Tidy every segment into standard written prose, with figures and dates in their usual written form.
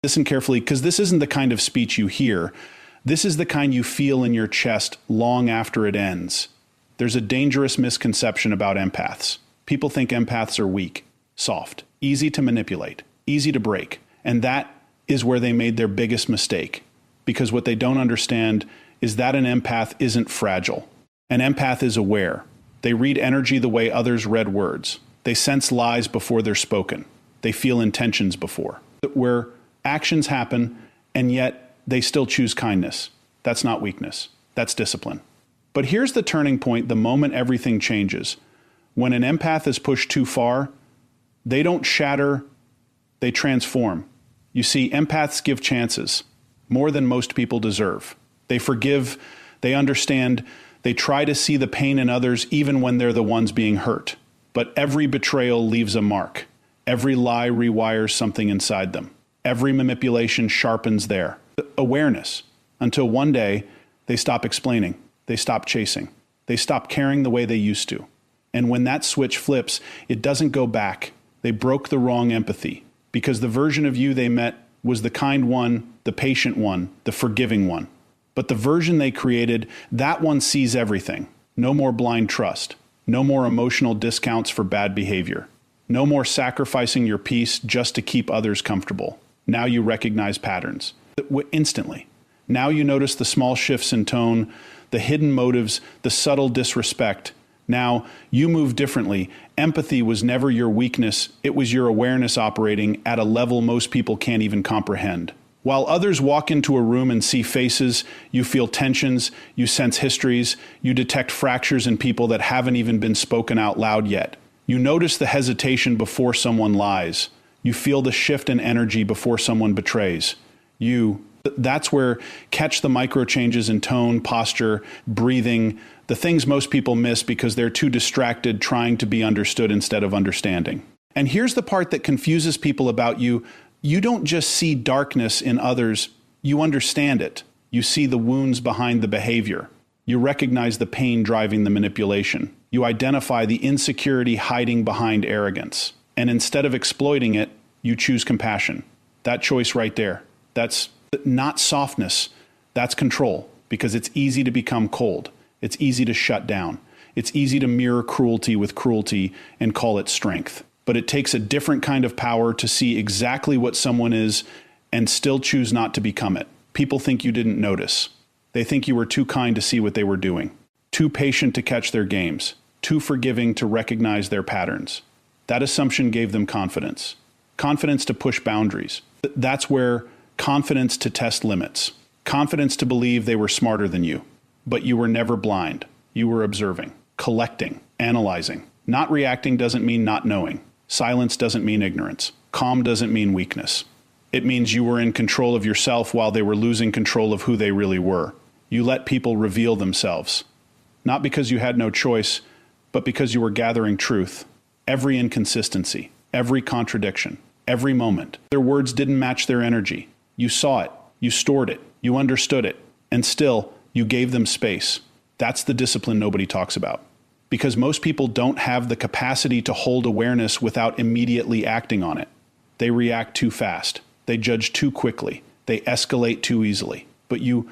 Listen carefully, because this isn't the kind of speech you hear. This is the kind you feel in your chest long after it ends. There's a dangerous misconception about empaths. People think empaths are weak, soft, easy to manipulate, easy to break. And that is where they made their biggest mistake. Because what they don't understand is that an empath isn't fragile. An empath is aware. They read energy the way others read words. They sense lies before they're spoken. They feel intentions before. Where actions happen, and yet they still choose kindness. That's not weakness. That's discipline. But here's the turning point the moment everything changes. When an empath is pushed too far, they don't shatter, they transform. You see, empaths give chances, more than most people deserve. They forgive, they understand, they try to see the pain in others even when they're the ones being hurt. But every betrayal leaves a mark. Every lie rewires something inside them. Every manipulation sharpens their awareness, until one day they stop explaining, they stop chasing, they stop caring the way they used to. And when that switch flips, it doesn't go back. They broke the wrong empathy, because the version of you they met was the kind one, the patient one, the forgiving one. But the version they created, that one sees everything. No more blind trust. No more emotional discounts for bad behavior. No more sacrificing your peace just to keep others comfortable. Now you recognize patterns instantly. Now you notice the small shifts in tone, the hidden motives, the subtle disrespect. Now you move differently. Empathy was never your weakness. It was your awareness operating at a level most people can't even comprehend. While others walk into a room and see faces, you feel tensions, you sense histories, you detect fractures in people that haven't even been spoken out loud yet. You notice the hesitation before someone lies. You feel the shift in energy before someone betrays. That's where catch the micro changes in tone, posture, breathing, the things most people miss because they're too distracted trying to be understood instead of understanding. And here's the part that confuses people about you. You don't just see darkness in others, you understand it. You see the wounds behind the behavior. You recognize the pain driving the manipulation. You identify the insecurity hiding behind arrogance. And instead of exploiting it, you choose compassion. That choice right there, that's not softness, that's control, because it's easy to become cold. It's easy to shut down. It's easy to mirror cruelty with cruelty and call it strength. But it takes a different kind of power to see exactly what someone is and still choose not to become it. People think you didn't notice. They think you were too kind to see what they were doing, too patient to catch their games, too forgiving to recognize their patterns. That assumption gave them confidence. Confidence to push boundaries. That's where confidence to test limits. Confidence to believe they were smarter than you. But you were never blind. You were observing, collecting, analyzing. Not reacting doesn't mean not knowing. Silence doesn't mean ignorance. Calm doesn't mean weakness. It means you were in control of yourself while they were losing control of who they really were. You let people reveal themselves. Not because you had no choice, but because you were gathering truth. Every inconsistency, every contradiction, every moment. Their words didn't match their energy. You saw it, you stored it, you understood it, and still, you gave them space. That's the discipline nobody talks about. Because most people don't have the capacity to hold awareness without immediately acting on it. They react too fast. They judge too quickly. They escalate too easily. But you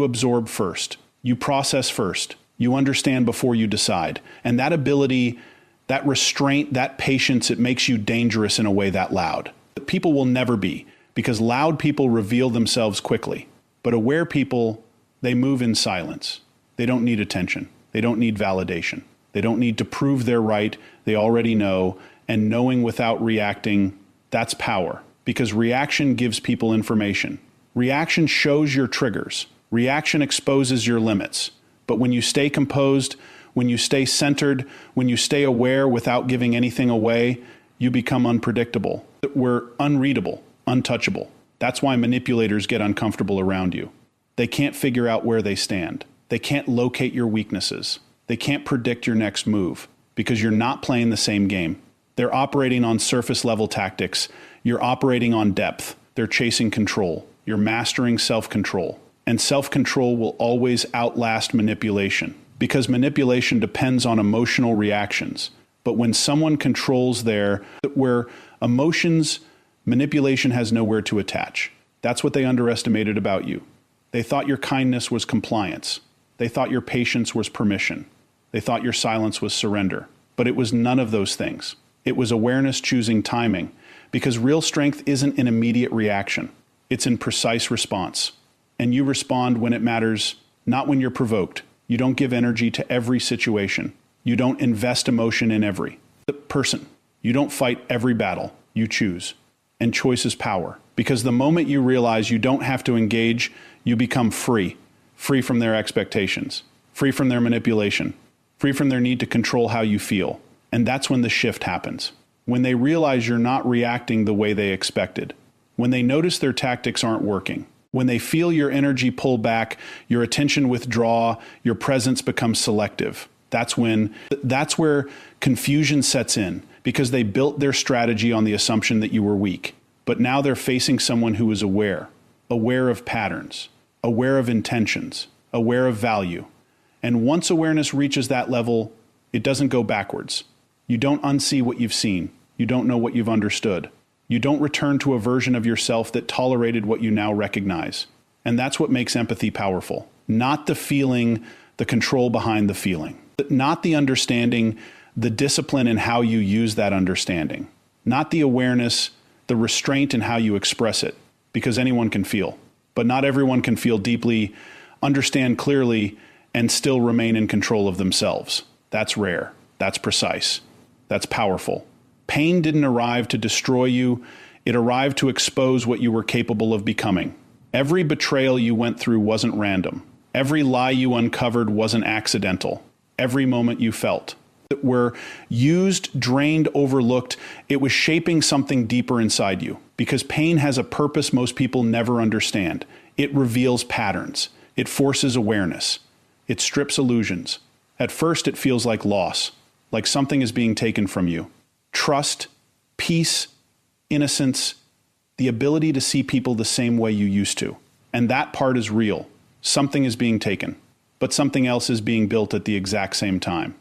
absorb first. You process first. You understand before you decide. And that ability, that restraint, that patience, it makes you dangerous in a way that loud. But people will never be, because loud people reveal themselves quickly. But aware people, they move in silence. They don't need attention. They don't need validation. They don't need to prove they're right. They already know. And knowing without reacting, that's power. Because reaction gives people information. Reaction shows your triggers. Reaction exposes your limits. But when you stay composed, when you stay centered, when you stay aware without giving anything away, you become unpredictable. We're unreadable, untouchable. That's why manipulators get uncomfortable around you. They can't figure out where they stand. They can't locate your weaknesses. They can't predict your next move because you're not playing the same game. They're operating on surface level tactics. You're operating on depth. They're chasing control. You're mastering self-control. And self-control will always outlast manipulation because manipulation depends on emotional reactions. But when someone controls where emotions Manipulation has nowhere to attach. That's what they underestimated about you. They thought your kindness was compliance. They thought your patience was permission. They thought your silence was surrender. But it was none of those things. It was awareness choosing timing, because real strength isn't an immediate reaction. It's in precise response. And you respond when it matters, not when you're provoked. You don't give energy to every situation. You don't invest emotion in every person. You don't fight every battle. You choose. And choice is power. Because the moment you realize you don't have to engage, you become free. Free from their expectations. Free from their manipulation. Free from their need to control how you feel. And that's when the shift happens. When they realize you're not reacting the way they expected. When they notice their tactics aren't working. When they feel your energy pull back, your attention withdraw, your presence becomes selective. That's where confusion sets in, because they built their strategy on the assumption that you were weak. But now they're facing someone who is aware of patterns, aware of intentions, aware of value. And once awareness reaches that level, it doesn't go backwards. You don't unsee what you've seen. You don't know what you've understood. You don't return to a version of yourself that tolerated what you now recognize. And that's what makes empathy powerful. Not the feeling, the control behind the feeling. Not the understanding, the discipline in how you use that understanding. Not the awareness, the restraint in how you express it. Because anyone can feel. But not everyone can feel deeply, understand clearly, and still remain in control of themselves. That's rare. That's precise. That's powerful. Pain didn't arrive to destroy you. It arrived to expose what you were capable of becoming. Every betrayal you went through wasn't random. Every lie you uncovered wasn't accidental. Every moment you felt that were used, drained, overlooked, it was shaping something deeper inside you. Because pain has a purpose most people never understand. It reveals patterns. It forces awareness. It strips illusions. At first, it feels like loss, like something is being taken from you. Trust, peace, innocence, the ability to see people the same way you used to. And that part is real. Something is being taken, but something else is being built at the exact same time.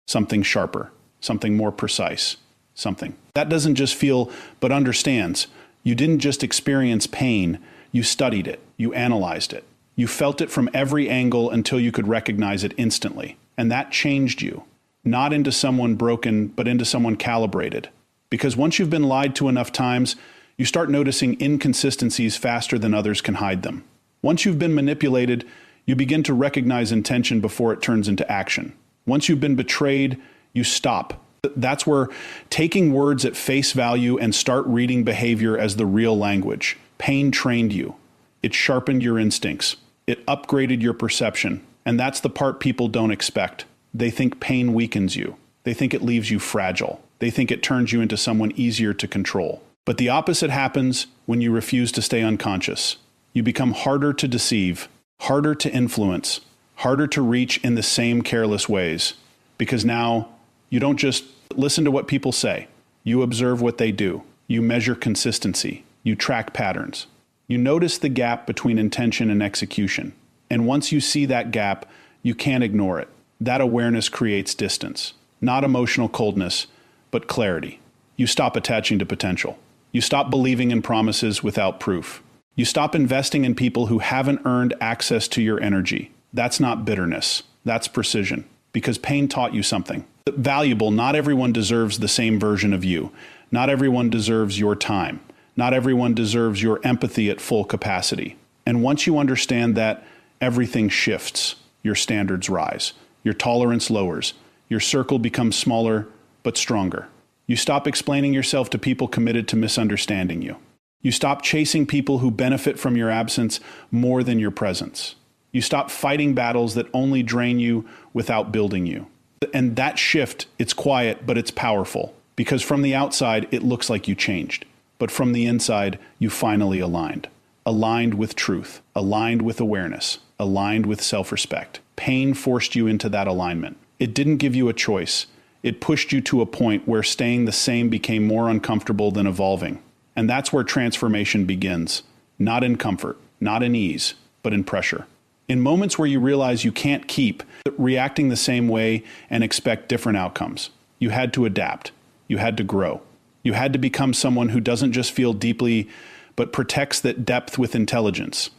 Something sharper, something more precise, something. That doesn't just feel, but understands. You didn't just experience pain, you studied it, you analyzed it. You felt it from every angle until you could recognize it instantly. And that changed you. Not into someone broken, but into someone calibrated. Because once you've been lied to enough times, you start noticing inconsistencies faster than others can hide them. Once you've been manipulated, you begin to recognize intention before it turns into action. Once you've been betrayed, you stop. That's where taking words at face value and start reading behavior as the real language. Pain trained you. It sharpened your instincts. It upgraded your perception. And that's the part people don't expect. They think pain weakens you. They think it leaves you fragile. They think it turns you into someone easier to control. But the opposite happens when you refuse to stay unconscious. You become harder to deceive, harder to influence, harder to reach in the same careless ways. Because now you don't just listen to what people say. You observe what they do. You measure consistency. You track patterns. You notice the gap between intention and execution. And once you see that gap, you can't ignore it. That awareness creates distance. Not emotional coldness, but clarity. You stop attaching to potential. You stop believing in promises without proof. You stop investing in people who haven't earned access to your energy. That's not bitterness. That's precision. Because pain taught you something valuable. Not everyone deserves the same version of you. Not everyone deserves your time. Not everyone deserves your empathy at full capacity. And once you understand that, everything shifts. Your standards rise. Your tolerance lowers. Your circle becomes smaller, but stronger. You stop explaining yourself to people committed to misunderstanding you. You stop chasing people who benefit from your absence more than your presence. You stop fighting battles that only drain you without building you. And that shift, it's quiet, but it's powerful. Because from the outside, it looks like you changed. But from the inside, you finally aligned. Aligned with truth. Aligned with awareness. Aligned with self-respect. Pain forced you into that alignment. It didn't give you a choice. It pushed you to a point where staying the same became more uncomfortable than evolving. And that's where transformation begins. Not in comfort, not in ease, but in pressure. In moments where you realize you can't keep reacting the same way and expect different outcomes. You had to adapt. You had to grow. You had to become someone who doesn't just feel deeply, but protects that depth with intelligence.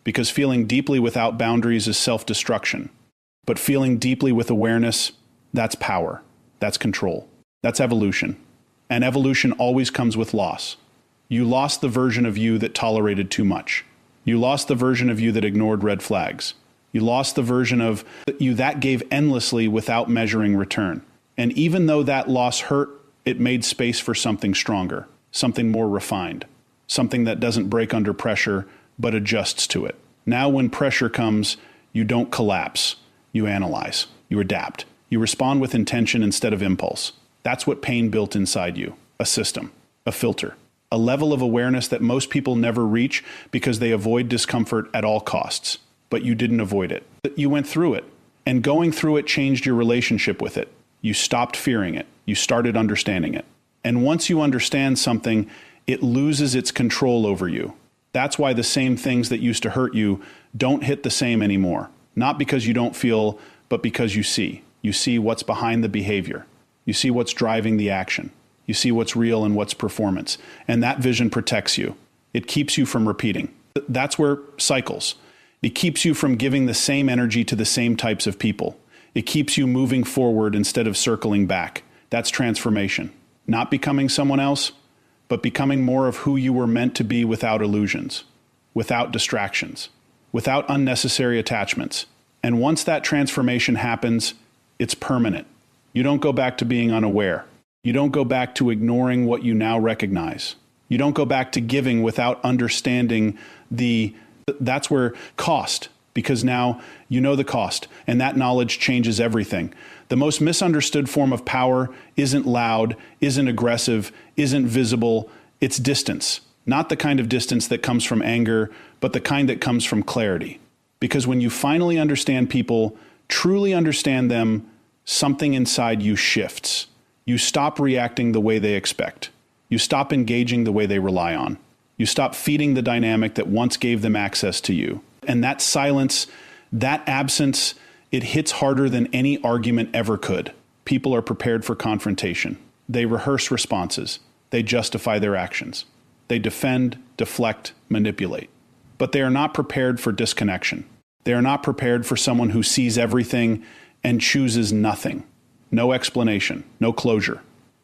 Because feeling deeply without boundaries is self-destruction. But feeling deeply with awareness, that's power. That's control. That's evolution. And evolution always comes with loss. You lost the version of you that tolerated too much. You lost the version of you that ignored red flags. You lost the version of you that gave endlessly without measuring return. And even though that loss hurt, it made space for something stronger, something more refined, something that doesn't break under pressure, but adjusts to it. Now when pressure comes, you don't collapse. You analyze. You adapt. You respond with intention instead of impulse. That's what pain built inside you. A system. A filter. A level of awareness that most people never reach because they avoid discomfort at all costs. But you didn't avoid it. You went through it. And going through it changed your relationship with it. You stopped fearing it. You started understanding it. And once you understand something, it loses its control over you. That's why the same things that used to hurt you don't hit the same anymore. Not because you don't feel, but because you see. You see what's behind the behavior. You see what's driving the action. You see what's real and what's performance. And that vision protects you. It keeps you from repeating. That's where cycles. It keeps you from giving the same energy to the same types of people. It keeps you moving forward instead of circling back. That's transformation. Not becoming someone else, but becoming more of who you were meant to be without illusions, without distractions, without unnecessary attachments. And once that transformation happens, it's permanent. You don't go back to being unaware. You don't go back to ignoring what you now recognize. You don't go back to giving without understanding that's where cost, because now you know the cost, and that knowledge changes everything. The most misunderstood form of power isn't loud, isn't aggressive, isn't visible. It's distance. Not the kind of distance that comes from anger, but the kind that comes from clarity. Because when you finally understand people, truly understand them, something inside you shifts. You stop reacting the way they expect. You stop engaging the way they rely on. You stop feeding the dynamic that once gave them access to you. And that silence, that absence, it hits harder than any argument ever could. People are prepared for confrontation. They rehearse responses. They justify their actions. They defend, deflect, manipulate. But they are not prepared for disconnection. They are not prepared for someone who sees everything and chooses nothing. No explanation, no closure,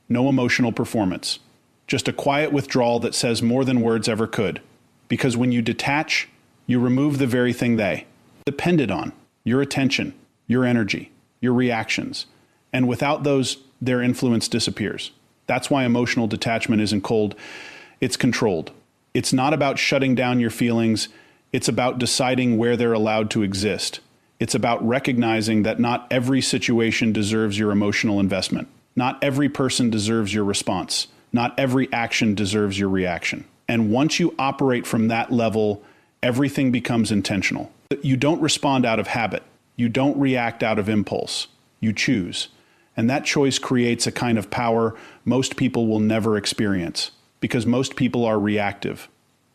no emotional performance. Just a quiet withdrawal that says more than words ever could. Because when you detach, you remove the very thing they depended on, your attention, your energy, your reactions. And without those, their influence disappears. That's why emotional detachment isn't cold, it's controlled. It's not about shutting down your feelings, it's about deciding where they're allowed to exist. It's about recognizing that not every situation deserves your emotional investment. Not every person deserves your response. Not every action deserves your reaction. And once you operate from that level, everything becomes intentional. You don't respond out of habit. You don't react out of impulse. You choose. And that choice creates a kind of power most people will never experience, because most people are reactive.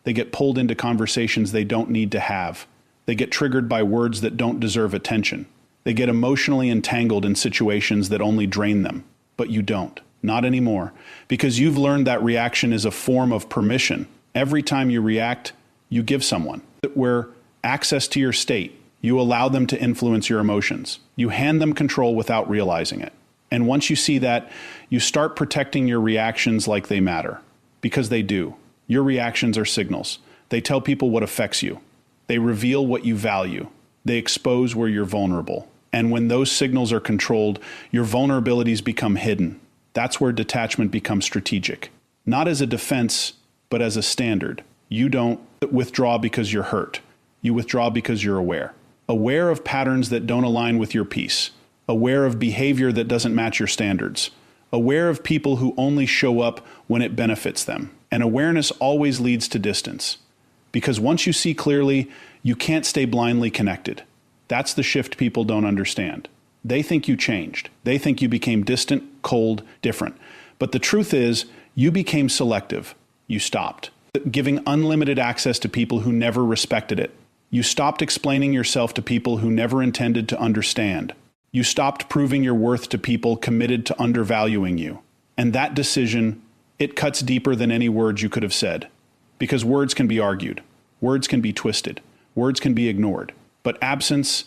They get pulled into conversations they don't need to have. They get triggered by words that don't deserve attention. They get emotionally entangled in situations that only drain them. But you don't. Not anymore. Because you've learned that reaction is a form of permission. Every time you react, you give someone where access to your state. You allow them to influence your emotions. You hand them control without realizing it. And once you see that, you start protecting your reactions like they matter. Because they do. Your reactions are signals. They tell people what affects you. They reveal what you value. They expose where you're vulnerable. And when those signals are controlled, your vulnerabilities become hidden. That's where detachment becomes strategic. Not as a defense, but as a standard. You don't withdraw because you're hurt. You withdraw because you're aware. Aware of patterns that don't align with your peace. Aware of behavior that doesn't match your standards. Aware of people who only show up when it benefits them. And awareness always leads to distance. Because once you see clearly, you can't stay blindly connected. That's the shift people don't understand. They think you changed. They think you became distant, cold, different. But the truth is, you became selective. You stopped giving unlimited access to people who never respected it. You stopped explaining yourself to people who never intended to understand. You stopped proving your worth to people committed to undervaluing you. And that decision, It cuts deeper than any words you could have said. Because words can be argued. Words can be twisted. Words can be ignored. But absence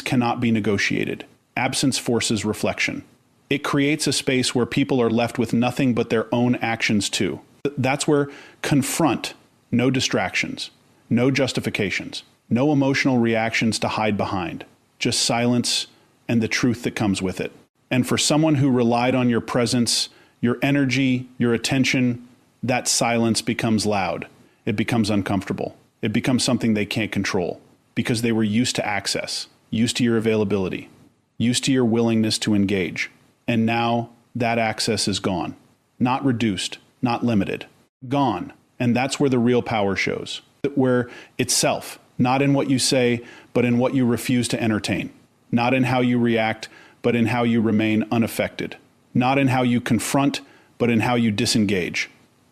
cannot be negotiated. Absence forces reflection. It creates a space where people are left with nothing but their own actions too. That's where confront, no distractions, no justifications, no emotional reactions to hide behind, just silence and the truth that comes with it. And for someone who relied on your presence, your energy, your attention, that silence becomes loud. It becomes uncomfortable. It becomes something they can't control because they were used to access, used to your availability, used to your willingness to engage. And now that access is gone. Not reduced, not limited. Gone. And that's where the real power shows. Where itself, not in what you say, but in what you refuse to entertain. Not in how you react, but in how you remain unaffected. Not in how you confront, but in how you disengage.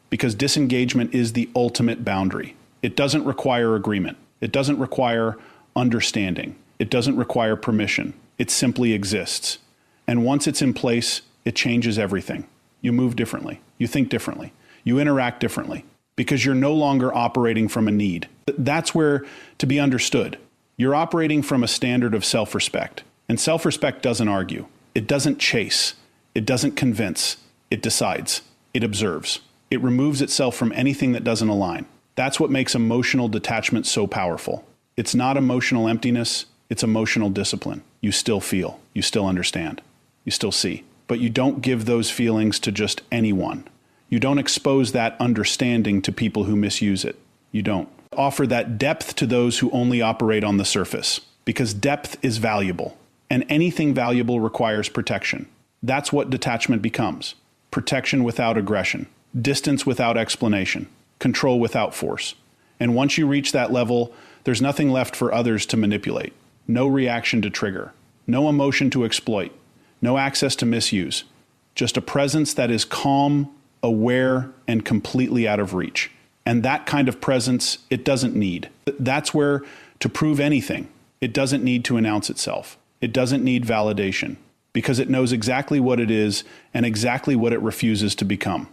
Because disengagement is the ultimate boundary. It doesn't require agreement. It doesn't require understanding. It doesn't require permission. It simply exists. And once it's in place, it changes everything. You move differently. You think differently. You interact differently. Because you're no longer operating from a need. That's where, to be understood, you're operating from a standard of self-respect. And self-respect doesn't argue. It doesn't chase. It doesn't convince. It decides. It observes. It removes itself from anything that doesn't align. That's what makes emotional detachment so powerful. It's not emotional emptiness. It's emotional discipline. You still feel. You still understand. You still see. But you don't give those feelings to just anyone. You don't expose that understanding to people who misuse it. You don't. Offer that depth to those who only operate on the surface. Because depth is valuable. And anything valuable requires protection. That's what detachment becomes. Protection without aggression. Distance without explanation. Control without force. And once you reach that level, there's nothing left for others to manipulate. No reaction to trigger. No emotion to exploit. No access to misuse. Just a presence that is calm, aware, and completely out of reach. And that kind of presence, it doesn't need. That's where, to prove anything, it doesn't need to announce itself. It doesn't need validation. Because it knows exactly what it is and exactly what it refuses to become.